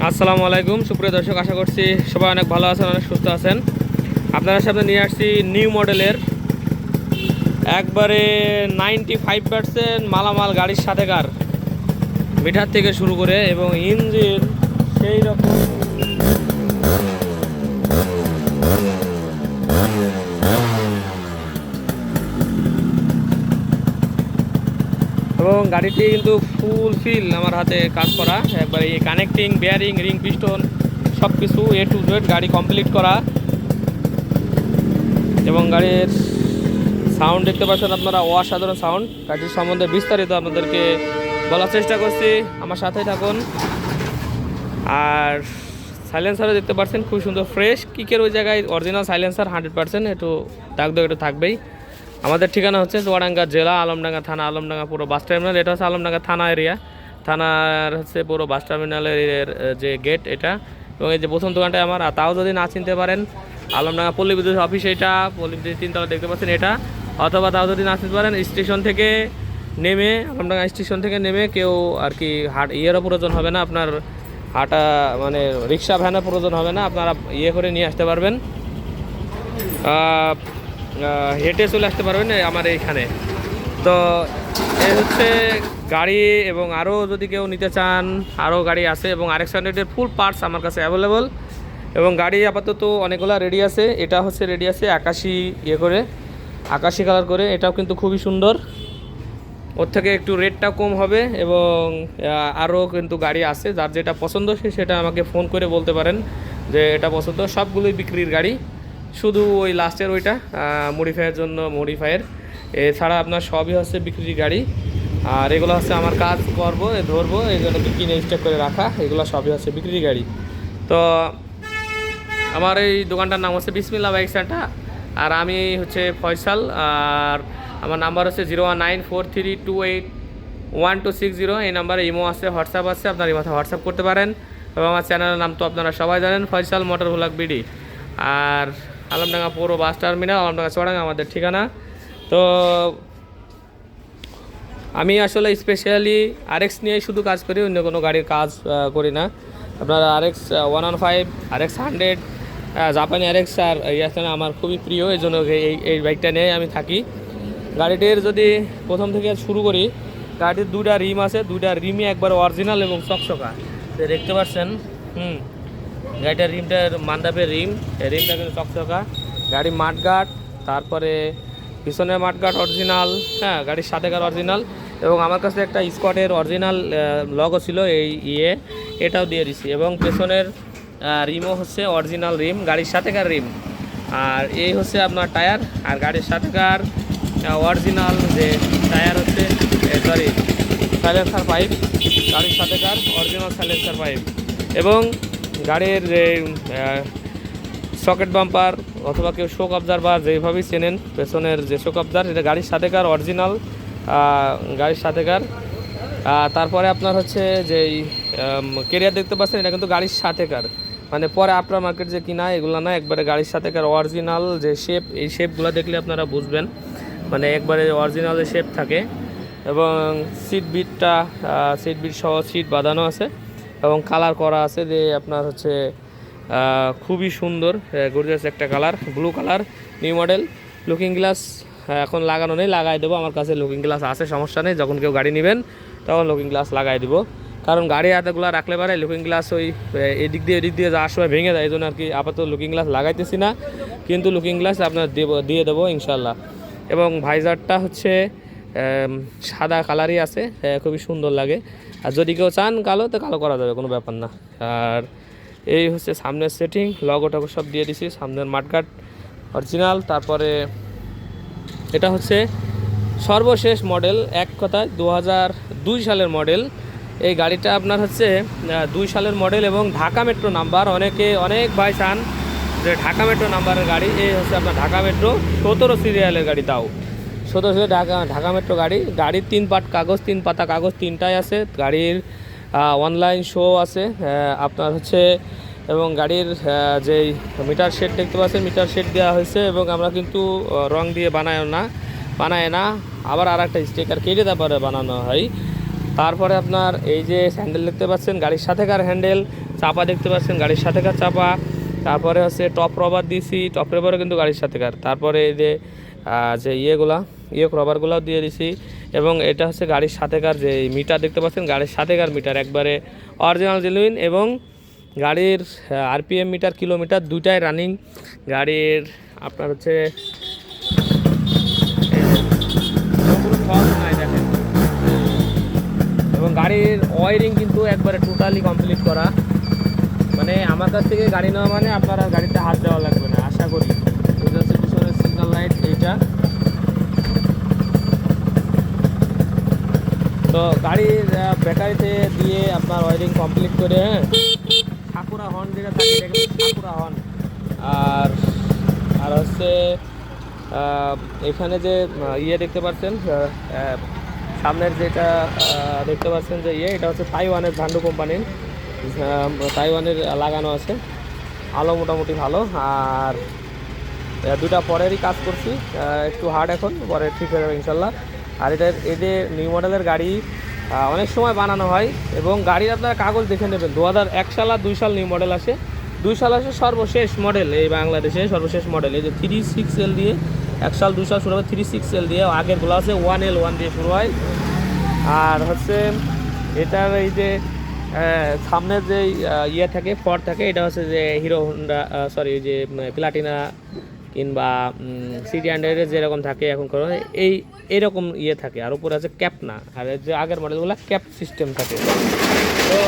আসসালামু আলাইকুম সুপ্রিয় দর্শক, আশা করছি সবাই অনেক ভালো আছেন, অনেক সুস্থ আছেন। আপনারা সামনে নিয়ে আসছি নিউ মডেলের একবারে 95% মালামাল গাড়ির সাথেকার, মিটার থেকে শুরু করে এবং ইঞ্জিন সেই রকম এবং গাড়িটি কিন্তু ফুল ফিল আমার হাতে কাজ করা, একবারে কানেক্টিং, বেয়ারিং, রিং পিস্টন সব কিছু A to Z গাড়ি কমপ্লিট করা। এবং গাড়ির সাউন্ড দেখতে পাচ্ছেন আপনারা, অসাধারণ সাউন্ড। গাড়ির সম্বন্ধে বিস্তারিত আপনাদেরকে বলার চেষ্টা করছি, আমার সাথেই থাকুন। আর সাইলেন্সারও দেখতে পাচ্ছেন খুব সুন্দর ফ্রেশ, কিকের ওই জায়গায় অরিজিনাল সাইলেন্সার 100%, একটু দাগ একটু থাকবেই। আমাদের ঠিকানা হচ্ছে চুয়াডাঙ্গা জেলা, আলমডাঙ্গা থানা, আলমডাঙ্গা পুরো বাস টার্মিনাল। এটা হচ্ছে আলমডাঙ্গা থানা এরিয়া, থানার হচ্ছে পুরো বাস টার্মিনালের যে গেট এটা। এবং এই যে প্রথম দোকানটা আমার, তাও যদি না চিনতে পারেন, আলমডাঙ্গা পল্লী বিদ্যুৎ অফিস, এটা পল্লী বিদ্যুৎ 3 তলা দেখতে পাচ্ছেন এটা। অথবা তাও যদি না চিনতে পারেন, স্টেশন থেকে নেমে, আলমডাঙ্গা স্টেশন থেকে নেমে কেউ আর কি ইয়েরও প্রয়োজন হবে না, আপনার হাঁটা মানে রিক্সা ভ্যানের প্রয়োজন হবে না, আপনারা ইয়ে করে নিয়ে আসতে পারবেন, হেঁটে চলে আসতে পারবেন আমার এইখানে। তো এই হচ্ছে গাড়ি। এবং আরও যদি কেউ নিতে চান, আরও গাড়ি আছে এবং RX-100-এর ফুল পার্টস আমার কাছে অ্যাভেলেবল। এবং গাড়ি আপাতত অনেকগুলো রেডি আছে। এটা হচ্ছে রেডি আছে আকাশি ইয়ে করে, আকাশি কালার করে, এটাও কিন্তু খুবই সুন্দর। ওর থেকে একটু রেটটা কম হবে এবং আরও কিন্তু গাড়ি আছে, যার যেটা পছন্দ সেটা আমাকে ফোন করে বলতে পারেন যে এটা পছন্দ। সবগুলোই বিক্রির গাড়ি, শুধু ওই লাস্টের ওইটা মডিফাইয়ের জন্য মডিফাইয়ের, এছাড়া আপনার সবই হচ্ছে বিক্রির গাড়ি। আর এগুলো হচ্ছে আমার কাজ করবো, ধরবো, এই জন্য কিনে স্টক করে রাখা, এগুলো সবই হচ্ছে বিক্রির গাড়ি। তো আমার এই দোকানটার নাম হচ্ছে বিসমিল্লাহ বাইক সেন্টার, আর আমি হচ্ছে ফয়সাল। আর আমার নাম্বার হচ্ছে 01943281260। এই নাম্বারে ইমো আছে, হোয়াটসঅ্যাপ আছে, আপনার এই মাথায় হোয়াটসঅ্যাপ করতে পারেন। এবং আমার চ্যানেলের নাম তো আপনারা সবাই জানেন, ফয়সাল মোটর ভ্লগ বিডি। আর আলমডাঙ্গা পৌর বাস টার্মিনাল, আলমডাঙ্গা চুয়াডাঙ্গা আমাদের ঠিকানা। তো আমি আসলে স্পেশালি RX নিয়েই শুধু কাজ করি, অন্য কোনো গাড়ির কাজ করি না। আপনারা RX-115, RX-100, জাপানি RX আর ইয়াসনা আমার খুবই প্রিয়, এই জন্য এই বাইকটা নিয়ে আমি থাকি। গাড়িটির যদি প্রথম থেকে শুরু করি, গাড়িটির 2টা রিম আছে, 2টা রিমই একবার অরিজিনাল এবং চকচকা দেখতে পাচ্ছেন। গাড়িটার রিমটার মান্দাপের রিমটা কিন্তু চকচকা। গাড়ি মাঠগার্ড, তারপরে পিছনের মাঠগার্ড অরিজিনাল, হ্যাঁ গাড়ির সাথেকার অরিজিনাল। এবং আমার কাছে একটা স্কটের অরিজিনাল লগো ছিল, এটাও দিয়ে দিছি। এবং পেছনের রিমও হচ্ছে অরিজিনাল রিম, গাড়ির সাথেকার রিম। আর এই হচ্ছে আপনার টায়ার, আর গাড়ির সাথেকার অরিজিনাল যে টায়ার হচ্ছে সরি সাইলেন্সার পাইপ, গাড়ির সাথেকার অরিজিনাল সাইলেন্সার পাইপ। এবং গাড়ির যে সকেট বাম্পার অথবা কেউ শোক অবজারভার যেভাবেই চেনেন, পেছনের যে শোক অবজার, এটা গাড়ির সাথেকার অরিজিনাল, গাড়ির সাথেকার। তারপরে আপনার হচ্ছে যেই কেরিয়ার দেখতে পাচ্ছেন, এটা কিন্তু গাড়ির সাথেকার, মানে পরে আফটার মার্কেট যে কিনা এগুলো না, একবারে গাড়ির সাথেকার অরিজিনাল যে শেপ, এই শেপগুলো দেখলে আপনারা বুঝবেন, মানে একবারে অরিজিনাল শেপ থাকে। এবং সিট বিট সহ সিট বাঁধানো আছে এবং কালার করা আছে, যে আপনার হচ্ছে খুবই সুন্দর গর্জিয়াস একটা colour, blue colour, new model. Looking glass এখন লাগানো নেই, লাগাই দেবো, আমার কাছে লুকিং গ্লাস আছে, সমস্যা নেই। যখন কেউ গাড়ি নেবেন তখন লুকিং গ্লাস লাগাই দেবো, কারণ গাড়ি হাতেগুলো রাখলে পারে লুকিং গ্লাস ওই এদিক দিয়ে যাওয়ার সময় ভেঙে যায়, এই জন্য আর কি আপাতত লুকিং গ্লাস লাগাইতেছি না, কিন্তু লুকিং গ্লাস আপনার দিয়ে দেবো ইনশাল্লাহ। এবং ভাইজারটা হচ্ছে সাদা কালারই আছে, খুবই সুন্দর লাগে। আর যদি কেউ চান কালো, তো কালো করা যাবে, কোনো ব্যাপার না। আর এই হচ্ছে সামনের সেটিং, লগো সব দিয়ে দিছি, সামনের মাঠগার্ড অরিজিনাল। তারপরে এটা হচ্ছে সর্বশেষ মডেল, এক কথায় 2002 সালের মডেল। এই গাড়িটা আপনার হচ্ছে 2 সালের মডেল এবং ঢাকা মেট্রো নাম্বার। অনেক ভাই চান যে ঢাকা মেট্রো নাম্বারের গাড়ি, এই হচ্ছে আপনার ঢাকা মেট্রো 17 সিরিয়ালের গাড়ি, তাও 17 ঢাকা মেট্রো গাড়ি। গাড়ির 3 পাতা কাগজ 3টাই আছে। গাড়ির অনলাইন শো আছে আপনার হচ্ছে। এবং গাড়ির যেই মিটার শেড দেখতে পাচ্ছেন, মিটার শেড দেওয়া হয়েছে। এবং আমরা কিন্তু রং দিয়ে বানায় না, আবার আর একটা স্টিকার কেটে তারপরে বানানো হয়। তারপরে আপনার এই যে হ্যান্ডেল দেখতে পাচ্ছেন গাড়ির সাথেকার হ্যান্ডেল, চাপা দেখতে পাচ্ছেন গাড়ির সাথেকার চাপা। তারপরে হচ্ছে টপ রবার দিয়েছি, টপ রবারও কিন্তু গাড়ির সাথেকার। তারপরে এই যে যে ইয়ে রবারগুলোও দিয়ে দিছি। এবং এটা হচ্ছে গাড়ির সাথেকার যে মিটার দেখতে পাচ্ছেন, গাড়ির সাথেকার মিটার একবারে অরিজিনাল জেনুইন। এবং গাড়ির আরপিএম মিটার, কিলোমিটার দুইটাই রানিং। গাড়ির আপনার হচ্ছে কোনো ফল্ট নাই দেখেন। এবং গাড়ির ওয়ারিং কিন্তু একবারে টোটালি কমপ্লিট করা। মানে আমার কাছ থেকে গাড়ি নেওয়া মানে আপনারা গাড়িতে হাত দেওয়া লাগবে না আশা করি। এটা হচ্ছে পিছনের সিগন্যাল লাইট এইটা। তো গাড়ির ব্যাটারিতে দিয়ে আপনার ওয়ারিং কমপ্লিট করে, হ্যাঁ, সাকুরা হর্ন যেটা থাকে এটা কিন্তু সাকুরা হর্ন। আর আর হচ্ছে এখানে যে ইয়ে দেখতে পাচ্ছেন সামনের যেটা দেখতে পাচ্ছেন যে এটা হচ্ছে তাইওয়ানের ঝান্ডু কোম্পানির, তাইওয়ানের লাগানো আছে। আলো মোটামুটি ভালো। আর দুটা পরেরই কাজ করছি, একটু হার্ড, এখন পরে ঠিক হয়ে যাবে ইনশাল্লাহ। আর এদের নিউ মডেলের গাড়ি অনেক সময় বানানো হয় এবং গাড়ির আপনারা কাগজ দেখে নেবেন। 2001 সাল আর 2 সাল নিউ মডেল আসে। 2 সাল আসে সর্বশেষ মডেল, এই বাংলাদেশে সর্বশেষ মডেল। এই যে 36L দিয়ে 1 সাল 2 সাল শুরু হবে 36L দিয়ে, আগেরগুলো আছে 1L1 দিয়ে শুরু হয়। আর হচ্ছে এটার এই যে সামনের যে ইয়ে থাকে, ফর থাকে, এটা হচ্ছে যে হিরো হোন্ডা, সরি, যে প্লাটিনা কিংবা সিটি হান্ড্রেডের যেরকম থাকে এখন করো এইরকম ইয়ে থাকে। আর উপরে আছে ক্যাপ না, আর যে আগের মডেলগুলো ক্যাপ সিস্টেম থাকে। তো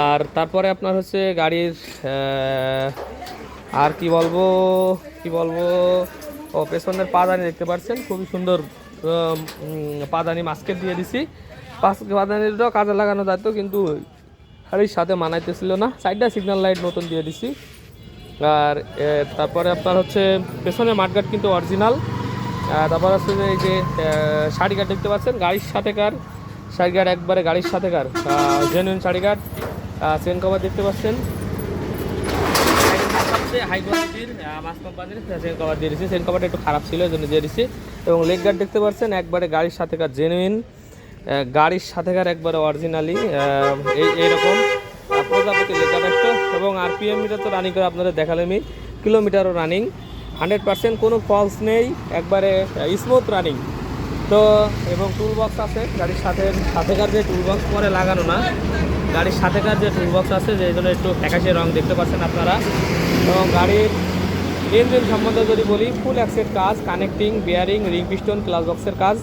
আর তারপরে আপনার হচ্ছে গাড়ির আর কি বলবো ও পেছনের পাদানি দেখতে পাচ্ছেন, খুবই সুন্দর পাদানি মাস্কেট দিয়ে দিছি। পাদানিটাও কাজে লাগানো যেত কিন্তু গাড়ির সাথে মানাইতেছিল না। সাইডটা সিগন্যাল লাইট নতুন দিয়ে দিছি। আর তারপরে আপনার হচ্ছে পেছনে মাঠগার্ড কিন্তু অরিজিনাল। তারপর হচ্ছে যে এই যে শাড়ি গার্ড দেখতে পাচ্ছেন গাড়ির সাথেকার, শাড়ি গার্ড একবারে গাড়ির সাথেকার genuine sari guard. Chain cover দেখতে পাচ্ছেন হাই কোয়ালিটির মাস কোম্পানির চেন কভার দিয়ে দিচ্ছি। চেন কভারটা একটু খারাপ ছিল, এই জন্য দিয়ে দিচ্ছি। এবং লেগ গার্ড দেখতে পাচ্ছেন একবারে গাড়ির সাথেকার জেনুইন, গাড়ির সাথেকার একবারে অরিজিনালি এইরকম প্রজাপতি লেগ গার্ড একটা। এবং আরপিএম মিটার তো রানিং করে আপনাদের দেখালামই, কিলোমিটারও রানিং 100%, কোনো ফলস নেই, একবারে স্মুথ রানিং। তো এবং টুল বক্স আছে গাড়ির সাথেকার যে টুল বক্স পরে লাগানো না, গাড়ির সাথেকার যে টুল বক্স আছে, যে জন্য একটু ফ্যাকাশে রং দেখতে পাচ্ছেন আপনারা। এবং গাড়ির ইঞ্জিন সম্বন্ধে যদি বলি, ফুল অ্যাক্সের কাজ, connecting, bearing, ring piston, clutch বক্সের কাজ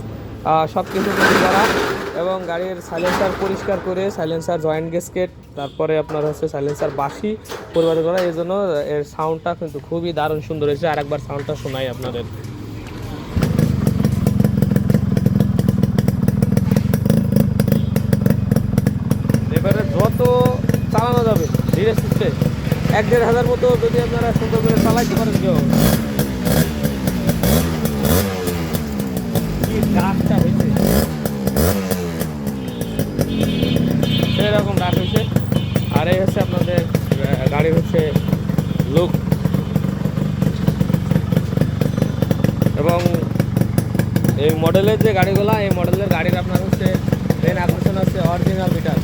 সব কিছু তৈরি করা। এবং গাড়ির সাইলেন্সার পরিষ্কার করে, সাইলেন্সার জয়েন্ট গেস্কেট, তারপরে আপনার হচ্ছে সাইলেন্সার বাসি পরিবর্তন করা। এই জন্য এর সাউন্ডটা কিন্তু খুবই দারুণ সুন্দর হয়েছে। আরেকবার সাউন্ডটা শোনাই আপনাদের। এবারে যত চালানো যাবে ধীরে সুস্থে 1-1.5 হাজার মতো যদি আপনারা সুন্দর করে চালাইতে পারেন, কেউ গাছটা হয়েছে সেরকম ডাক হয়েছে। আর এই হচ্ছে আপনাদের গাড়ির হচ্ছে লুক। এবং এই মডেলের যে গাড়িগুলো, এই মডেলের গাড়ির আপনার হচ্ছে মেন আকর্ষণ হচ্ছে অরিজিনাল মিটার।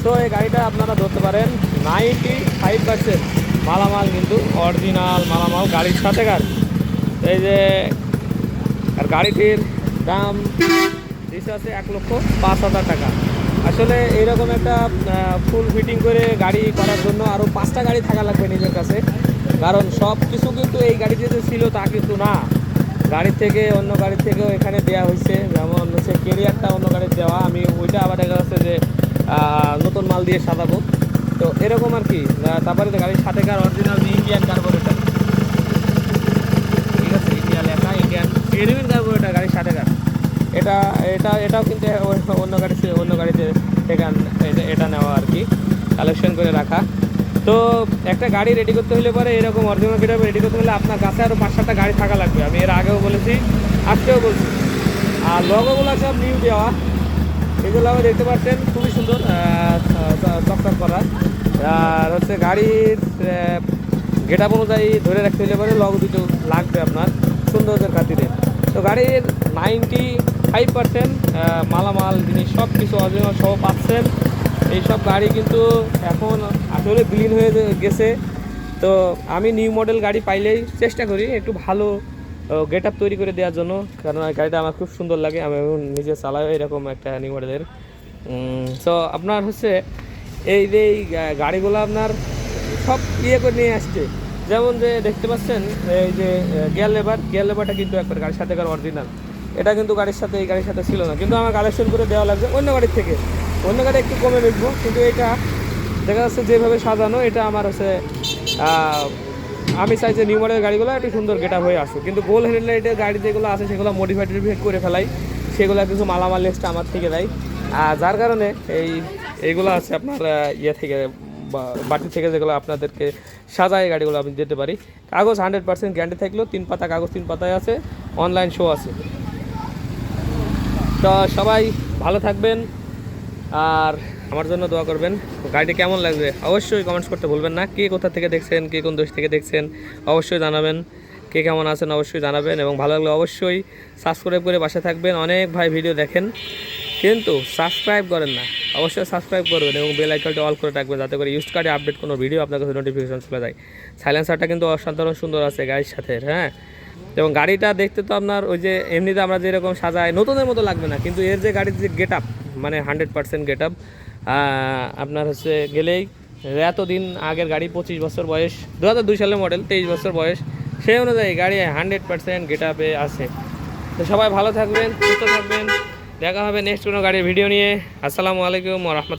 তো এই গাড়িটা আপনারা ধরতে পারেন 95% মালামাল কিন্তু অরিজিনাল মালামাল গাড়ির সাথেকার। এই যে আর গাড়িটির দাম দিচ্ছে আছে 1,05,000 টাকা। আসলে এইরকম একটা ফুল ফিটিং করে গাড়ি করার জন্য আরও 5টা গাড়ি থাকা লাগবে নিজের কাছে। কারণ সব কিছু কিন্তু এই গাড়িতে যে ছিল তা কিন্তু না, গাড়ির থেকে অন্য গাড়ির থেকেও এখানে দেওয়া হয়েছে। যেমন হচ্ছে কেরিয়ারটা অন্য গাড়ির দেওয়া, আমি ওইটা আবার দেখা যাচ্ছে যে নতুন মাল দিয়ে সাজাবো। তো এরকম আর কি। তারপরে গাড়ির সাথেকার অরিজিনাল ইন্ডিয়ান কার্বোরেটর, ঠিক আছে, ইন্ডিয়া লেখা, ইন্ডিয়ান জেনুইন কার্বোরেটর গাড়ির সাথেকার। এটাও কিন্তু অন্য গাড়িতে থেকে এটা নেওয়া আর কি, কালেকশন করে রাখা। তো একটা গাড়ি রেডি করতে হলে পরে এরকম অরিজিনাল গেটআপ রেডি করতে হলে আপনার কাছে আরও 5-7টা গাড়ি থাকা লাগবে। আমি এর আগেও বলেছি, আজকেও বলছি। আর লোগোগুলো সব নিউ দেওয়া, এগুলো আমি দেখতে পাচ্ছেন খুবই সুন্দর চকচক করা। আর হচ্ছে গাড়ির গেটআপ অনুযায়ী ধরে রাখতে হলে পরে লোগো দুটো লাগবে আপনার সৌন্দর্যের খাতিরে। তো গাড়ির 5% মালামাল জিনিস সব কিছু অরিজিনাল সহ পাচ্ছেন। এইসব গাড়ি কিন্তু এখন আসলে বিলীন হয়ে গেছে। তো আমি নিউ মডেল গাড়ি পাইলেই চেষ্টা করি একটু ভালো গেট আপ তৈরি করে দেওয়ার জন্য, কারণ এই গাড়িটা আমার খুব সুন্দর লাগে, আমি নিজে চালাই এরকম একটা নিউ মডেলের। সো আপনার হচ্ছে এই যে গাড়িগুলো আপনার সব ইয়ে করে নিয়ে আসছে, যেমন যে দেখতে পাচ্ছেন এই যে গিয়ার লেবারটা কিন্তু একবার গাড়ির সাথে অরিজিনাল। এটা কিন্তু গাড়ির সাথে এই গাড়ির সাথে ছিল না, কিন্তু আমার কালেকশন করে দেওয়া লাগবে অন্য গাড়ির থেকে। অন্য গাড়ি একটু কমে বেচবো, কিন্তু এটা দেখা যাচ্ছে যেভাবে সাজানো, এটা আমার হচ্ছে আমি চাই যে নিউ মডেল গাড়িগুলো একটু সুন্দর গেট আপ হয়ে আসুক। কিন্তু গোল হেডলাইটের গাড়ি যেগুলো আছে সেগুলো মডিফাইড করে ফেলাই, সেগুলো কিছু মালামাল এক্সট্রা আমার থেকে দেয়। আর যার কারণে এইগুলো আছে আপনার ইয়ে থেকে বাটি থেকে, যেগুলো আপনাদেরকে সাজায় গাড়িগুলো আমি দিতে পারি। কাগজ 100% গ্যারান্টি থাকলেও 3 পাতা কাগজ, 3 পাতায় আছে, অনলাইন শো আছে। তো সবাই ভালো থাকবেন আর আমার জন্য দোয়া করবেন। গাড়িটি কেমন লাগবে অবশ্যই কমেন্টস করতে ভুলবেন না। কে কোথা থেকে দেখছেন, কে কোন দেশ থেকে দেখছেন অবশ্যই জানাবেন। কে কেমন আছেন অবশ্যই জানাবেন, এবং ভালো লাগলে অবশ্যই সাবস্ক্রাইব করে পাশে থাকবেন। অনেক ভাই ভিডিও দেখেন কিন্তু সাবস্ক্রাইব করেন না, অবশ্যই সাবস্ক্রাইব করবেন এবং বেল আইকনটি অল করে রাখবেন, যাতে করে ইউজ কার্ডে আপডেট কোনো ভিডিও আপনার কাছে নোটিফিকেশন চলে যায়। সাইলেন্সারটা কিন্তু অসাধারণ সুন্দর আছে গাড়ির সাথে, হ্যাঁ। এবং গাড়িটা দেখতে তো আপনার ওই যে এমনিতে আমরা যেরকম সাজাই নতুনের মতো লাগবে না, কিন্তু এর যে গাড়ির যে গেট আপ, মানে 100% গেট আপ আপনার হচ্ছে গেলেই এতদিন আগের গাড়ি, 25 বছর বয়স, 2002 সালের মডেল, 23 বছর বয়স, সেই অনুযায়ী গাড়ি 100% গেট আপে আছে। তো সবাই ভালো থাকবেন, সুস্থ থাকবেন, দেখা হবে নেক্সট কোনো গাড়ির ভিডিও নিয়ে। আসসালামু আলাইকুম ওয়া রাহমাতুল্লাহ।